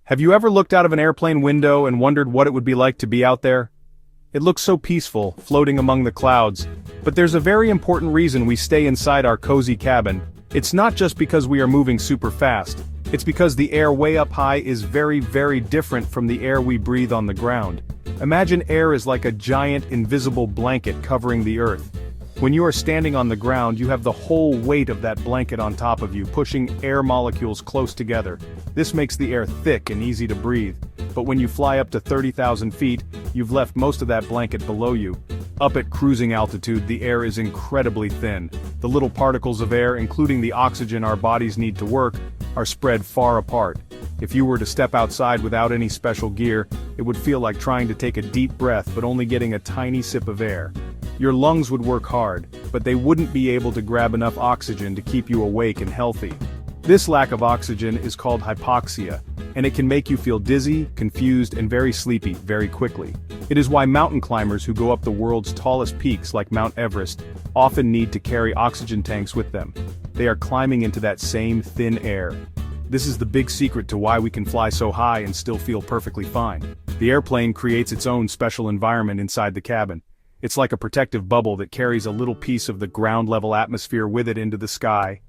Have you ever looked out of an airplane window and wondered what it would be like to be out there? It looks so peaceful, floating among the clouds, but there's a very important reason we stay inside our cozy cabin. It's not just because we are moving super fast, it's because the air way up high is very, very different from the air we breathe on the ground. Imagine air is like a giant, invisible blanket covering the earth. When you are standing on the ground, you have the whole weight of that blanket on top of you, pushing air molecules close together. This makes the air thick and easy to breathe. But when you fly up to 30,000 feet, you've left most of that blanket below you. Up at cruising altitude, the air is incredibly thin. The little particles of air, including the oxygen our bodies need to work, are spread far apart. If you were to step outside without any special gear, it would feel like trying to take a deep breath but only getting a tiny sip of air. Your lungs would work hard, but they wouldn't be able to grab enough oxygen to keep you awake and healthy. This lack of oxygen is called hypoxia, and it can make you feel dizzy, confused, and very sleepy very quickly. It is why mountain climbers who go up the world's tallest peaks like Mount Everest often need to carry oxygen tanks with them. They are climbing into that same thin air. This is the big secret to why we can fly so high and still feel perfectly fine. The airplane creates its own special environment inside the cabin. It's like a protective bubble that carries a little piece of the ground-level atmosphere with it into the sky.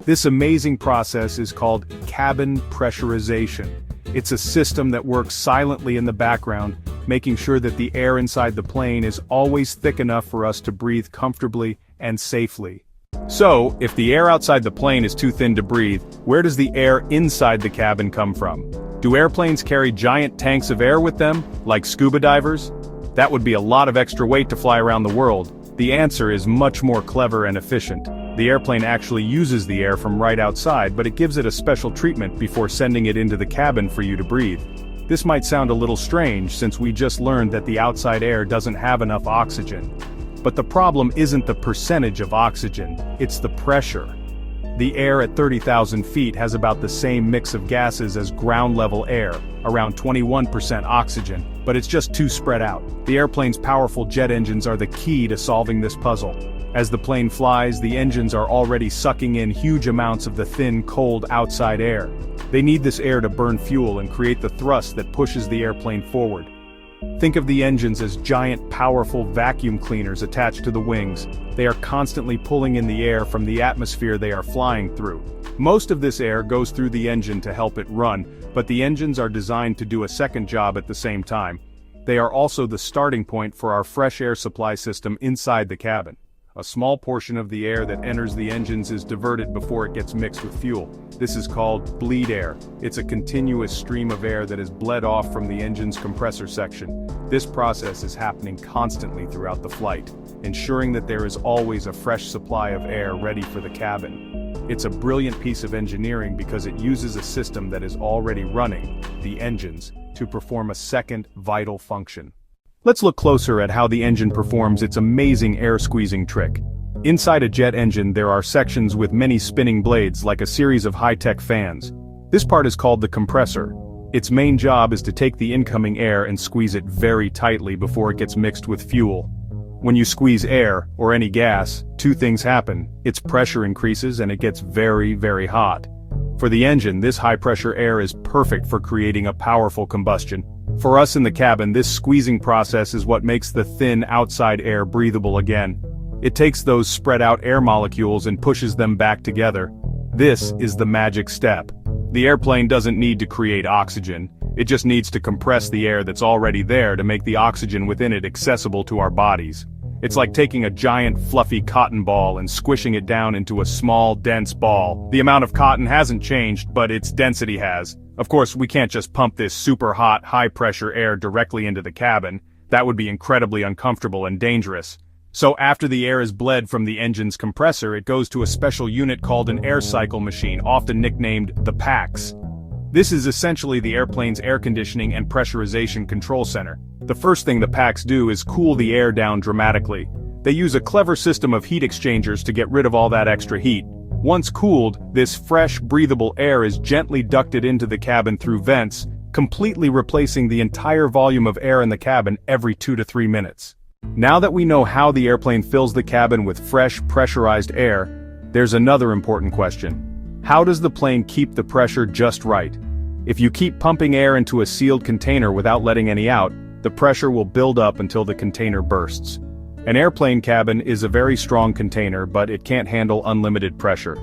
This amazing process is called cabin pressurization. It's a system that works silently in the background, making sure that the air inside the plane is always thick enough for us to breathe comfortably and safely. So, if the air outside the plane is too thin to breathe, where does the air inside the cabin come from? Do airplanes carry giant tanks of air with them, like scuba divers? That would be a lot of extra weight to fly around the world. The answer is much more clever and efficient. The airplane actually uses the air from right outside, but it gives it a special treatment before sending it into the cabin for you to breathe. This might sound a little strange since we just learned that the outside air doesn't have enough oxygen. But the problem isn't the percentage of oxygen, it's the pressure. The air at 30,000 feet has about the same mix of gases as ground-level air, around 21% oxygen, but it's just too spread out. The airplane's powerful jet engines are the key to solving this puzzle. As the plane flies, the engines are already sucking in huge amounts of the thin, cold outside air. They need this air to burn fuel and create the thrust that pushes the airplane forward. Think of the engines as giant, powerful vacuum cleaners attached to the wings. They are constantly pulling in the air from the atmosphere they are flying through. Most of this air goes through the engine to help it run, but the engines are designed to do a second job at the same time. They are also the starting point for our fresh air supply system inside the cabin. A small portion of the air that enters the engines is diverted before it gets mixed with fuel. This is called bleed air. It's a continuous stream of air that is bled off from the engine's compressor section. This process is happening constantly throughout the flight, ensuring that there is always a fresh supply of air ready for the cabin. It's a brilliant piece of engineering because it uses a system that is already running, the engines, to perform a second vital function. Let's look closer at how the engine performs its amazing air-squeezing trick. Inside a jet engine there are sections with many spinning blades like a series of high-tech fans. This part is called the compressor. Its main job is to take the incoming air and squeeze it very tightly before it gets mixed with fuel. When you squeeze air, or any gas, two things happen. Its pressure increases and it gets very, very hot. For the engine, this high-pressure air is perfect for creating a powerful combustion. For us in the cabin, this squeezing process is what makes the thin outside air breathable again. It takes those spread-out air molecules and pushes them back together. This is the magic step. The airplane doesn't need to create oxygen. It just needs to compress the air that's already there to make the oxygen within it accessible to our bodies. It's like taking a giant fluffy cotton ball and squishing it down into a small, dense ball. The amount of cotton hasn't changed, but its density has. Of course, we can't just pump this super hot, high-pressure air directly into the cabin. That would be incredibly uncomfortable and dangerous. So after the air is bled from the engine's compressor, it goes to a special unit called an air cycle machine, often nicknamed the PAX. This is essentially the airplane's air conditioning and pressurization control center. The first thing the PAX do is cool the air down dramatically. They use a clever system of heat exchangers to get rid of all that extra heat. Once cooled, this fresh, breathable air is gently ducted into the cabin through vents, completely replacing the entire volume of air in the cabin every 2 to 3 minutes. Now that we know how the airplane fills the cabin with fresh, pressurized air, there's another important question. How does the plane keep the pressure just right? If you keep pumping air into a sealed container without letting any out, the pressure will build up until the container bursts. An airplane cabin is a very strong container, but it can't handle unlimited pressure.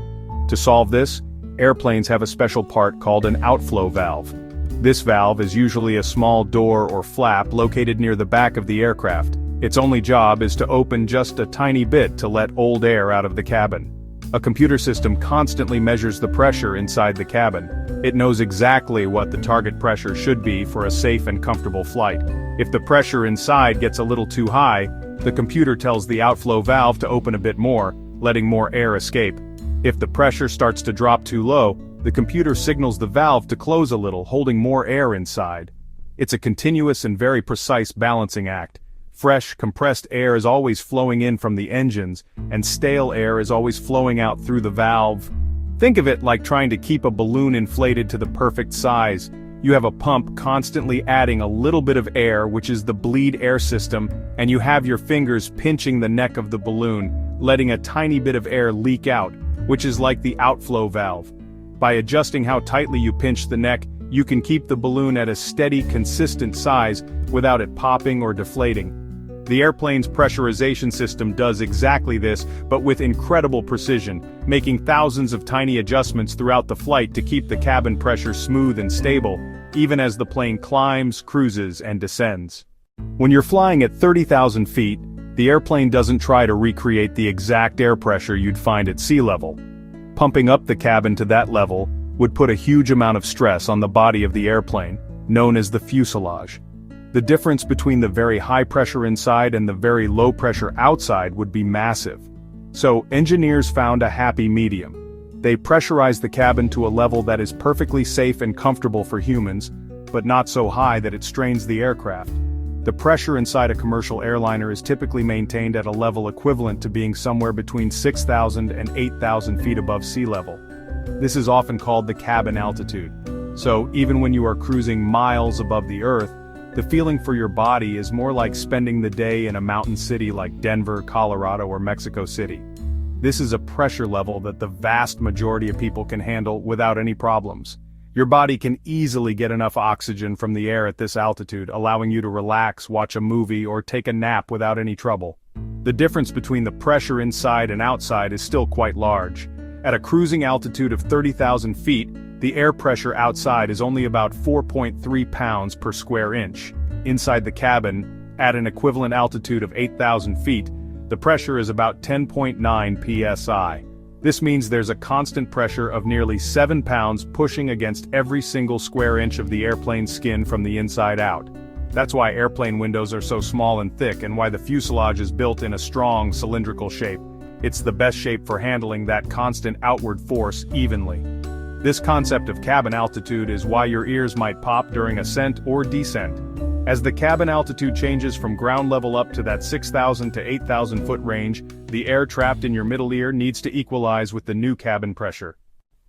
To solve this, airplanes have a special part called an outflow valve. This valve is usually a small door or flap located near the back of the aircraft. Its only job is to open just a tiny bit to let old air out of the cabin. A computer system constantly measures the pressure inside the cabin. It knows exactly what the target pressure should be for a safe and comfortable flight. If the pressure inside gets a little too high, the computer tells the outflow valve to open a bit more, letting more air escape. If the pressure starts to drop too low, the computer signals the valve to close a little, holding more air inside. It's a continuous and very precise balancing act. Fresh, compressed air is always flowing in from the engines, and stale air is always flowing out through the valve. Think of it like trying to keep a balloon inflated to the perfect size. You have a pump constantly adding a little bit of air, which is the bleed air system, and you have your fingers pinching the neck of the balloon, letting a tiny bit of air leak out, which is like the outflow valve. By adjusting how tightly you pinch the neck, you can keep the balloon at a steady, consistent size without it popping or deflating. The airplane's pressurization system does exactly this, but with incredible precision, making thousands of tiny adjustments throughout the flight to keep the cabin pressure smooth and stable, even as the plane climbs, cruises, and descends. When you're flying at 30,000 feet, the airplane doesn't try to recreate the exact air pressure you'd find at sea level. Pumping up the cabin to that level would put a huge amount of stress on the body of the airplane, known as the fuselage. The difference between the very high pressure inside and the very low pressure outside would be massive. So, engineers found a happy medium. They pressurized the cabin to a level that is perfectly safe and comfortable for humans, but not so high that it strains the aircraft. The pressure inside a commercial airliner is typically maintained at a level equivalent to being somewhere between 6,000 and 8,000 feet above sea level. This is often called the cabin altitude. So, even when you are cruising miles above the Earth, the feeling for your body is more like spending the day in a mountain city like Denver, Colorado, or Mexico City. This is a pressure level that the vast majority of people can handle without any problems. Your body can easily get enough oxygen from the air at this altitude, allowing you to relax, watch a movie, or take a nap without any trouble. The difference between the pressure inside and outside is still quite large. At a cruising altitude of 30,000 feet, the air pressure outside is only about 4.3 pounds per square inch. Inside the cabin, at an equivalent altitude of 8,000 feet, the pressure is about 10.9 psi. This means there's a constant pressure of nearly 7 pounds pushing against every single square inch of the airplane's skin from the inside out. That's why airplane windows are so small and thick and why the fuselage is built in a strong cylindrical shape. It's the best shape for handling that constant outward force evenly. This concept of cabin altitude is why your ears might pop during ascent or descent. As the cabin altitude changes from ground level up to that 6,000 to 8,000 foot range, the air trapped in your middle ear needs to equalize with the new cabin pressure.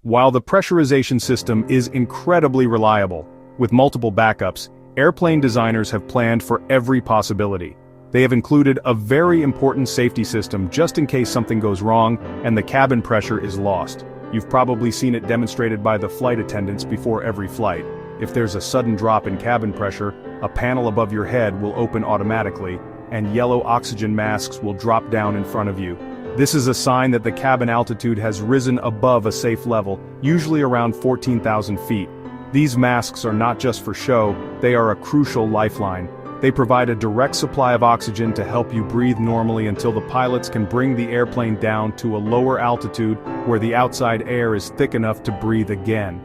While the pressurization system is incredibly reliable, with multiple backups, airplane designers have planned for every possibility. They have included a very important safety system just in case something goes wrong and the cabin pressure is lost. You've probably seen it demonstrated by the flight attendants before every flight. If there's a sudden drop in cabin pressure, a panel above your head will open automatically, and yellow oxygen masks will drop down in front of you. This is a sign that the cabin altitude has risen above a safe level, usually around 14,000 feet. These masks are not just for show, they are a crucial lifeline. They provide a direct supply of oxygen to help you breathe normally until the pilots can bring the airplane down to a lower altitude where the outside air is thick enough to breathe again.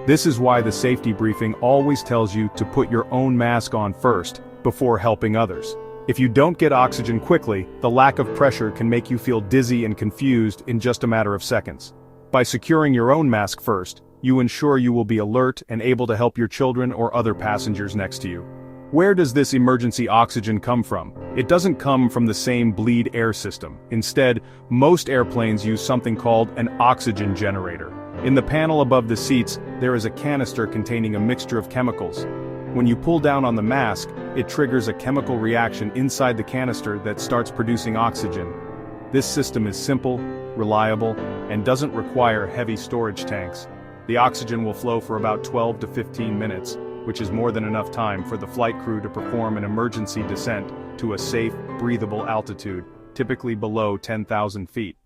This is why the safety briefing always tells you to put your own mask on first, before helping others. If you don't get oxygen quickly, the lack of pressure can make you feel dizzy and confused in just a matter of seconds. By securing your own mask first, you ensure you will be alert and able to help your children or other passengers next to you. Where does this emergency oxygen come from? It doesn't come from the same bleed air system. Instead, most airplanes use something called an oxygen generator. In the panel above the seats, there is a canister containing a mixture of chemicals. When you pull down on the mask, it triggers a chemical reaction inside the canister that starts producing oxygen. This system is simple, reliable, and doesn't require heavy storage tanks. The oxygen will flow for about 12 to 15 minutes, which is more than enough time for the flight crew to perform an emergency descent to a safe, breathable altitude, typically below 10,000 feet.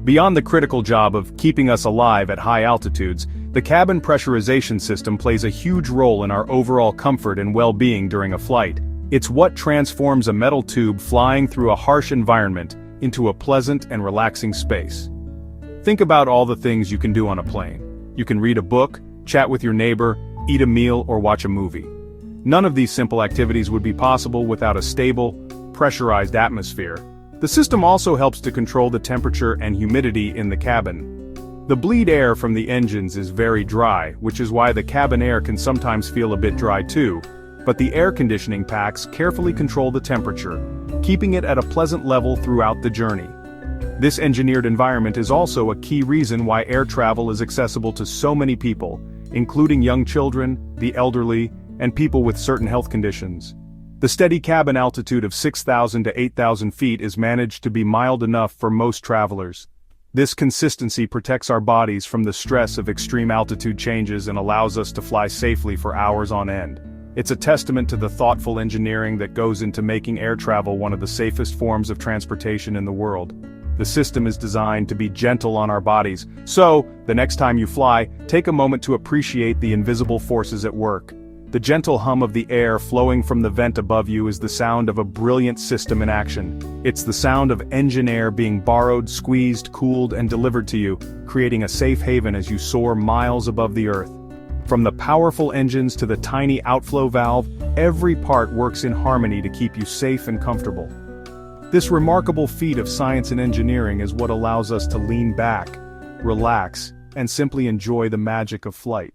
Beyond the critical job of keeping us alive at high altitudes, the cabin pressurization system plays a huge role in our overall comfort and well-being during a flight. It's what transforms a metal tube flying through a harsh environment into a pleasant and relaxing space. Think about all the things you can do on a plane. You can read a book, chat with your neighbor, eat a meal, or watch a movie. None of these simple activities would be possible without a stable, pressurized atmosphere. The system also helps to control the temperature and humidity in the cabin. The bleed air from the engines is very dry, which is why the cabin air can sometimes feel a bit dry too, but the air conditioning packs carefully control the temperature, keeping it at a pleasant level throughout the journey. This engineered environment is also a key reason why air travel is accessible to so many people, including young children, the elderly, and people with certain health conditions. The steady cabin altitude of 6,000 to 8,000 feet is managed to be mild enough for most travelers. This consistency protects our bodies from the stress of extreme altitude changes and allows us to fly safely for hours on end. It's a testament to the thoughtful engineering that goes into making air travel one of the safest forms of transportation in the world. The system is designed to be gentle on our bodies, so, the next time you fly, take a moment to appreciate the invisible forces at work. The gentle hum of the air flowing from the vent above you is the sound of a brilliant system in action. It's the sound of engine air being borrowed, squeezed, cooled, and delivered to you, creating a safe haven as you soar miles above the earth. From the powerful engines to the tiny outflow valve, every part works in harmony to keep you safe and comfortable. This remarkable feat of science and engineering is what allows us to lean back, relax, and simply enjoy the magic of flight.